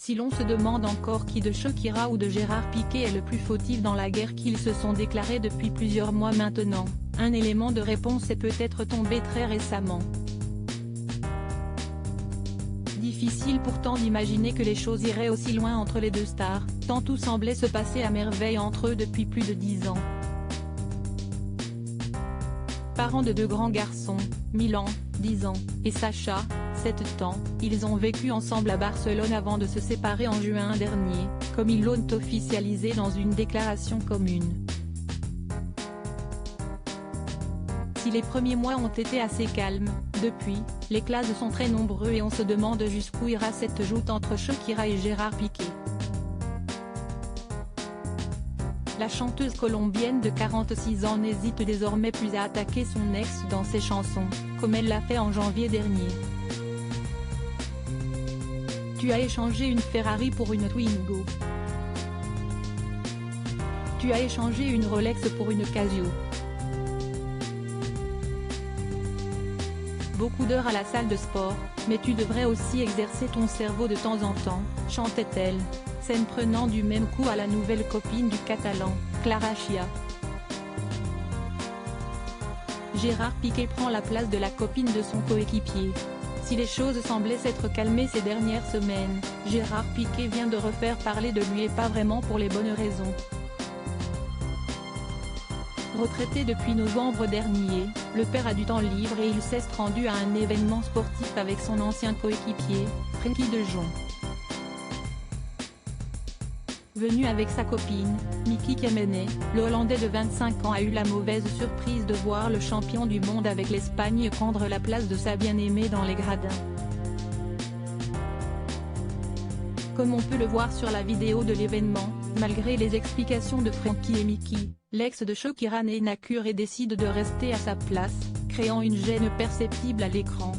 Si l'on se demande encore qui de Shakira ou de Gérard Piqué est le plus fautif dans la guerre qu'ils se sont déclarés depuis plusieurs mois maintenant, un élément de réponse est peut-être tombé très récemment. Difficile pourtant d'imaginer que les choses iraient aussi loin entre les deux stars, tant tout semblait se passer à merveille entre eux depuis plus de 10 ans. Parents de deux grands garçons, Milan, 10 ans, et Sacha, 7 ans, ils ont vécu ensemble à Barcelone avant de se séparer en juin dernier, comme ils l'ont officialisé dans une déclaration commune. Si les premiers mois ont été assez calmes, depuis, les clashs sont très nombreux et on se demande jusqu'où ira cette joute entre Shakira et Gérard Piqué. La chanteuse colombienne de 46 ans n'hésite désormais plus à attaquer son ex dans ses chansons, comme elle l'a fait en janvier dernier. Tu as échangé une Ferrari pour une Twingo. Tu as échangé une Rolex pour une Casio. Beaucoup d'heures à la salle de sport, mais tu devrais aussi exercer ton cerveau de temps en temps, chantait-elle, scène prenant du même coup à la nouvelle copine du Catalan, Clara Chia. Gérard Piqué prend la place de la copine de son coéquipier. Si les choses semblaient s'être calmées ces dernières semaines, Gérard Piqué vient de refaire parler de lui et pas vraiment pour les bonnes raisons. Retraité depuis novembre dernier, le père a du temps libre et il s'est rendu à un événement sportif avec son ancien coéquipier, Frenkie de Jong. Venu avec sa copine, Miki Kemenei, le Hollandais de 25 ans a eu la mauvaise surprise de voir le champion du monde avec l'Espagne prendre la place de sa bien-aimée dans les gradins. Comme on peut le voir sur la vidéo de l'événement, malgré les explications de Frenkie et Miki, l'ex de Shakira n'a cure et décide de rester à sa place, créant une gêne perceptible à l'écran.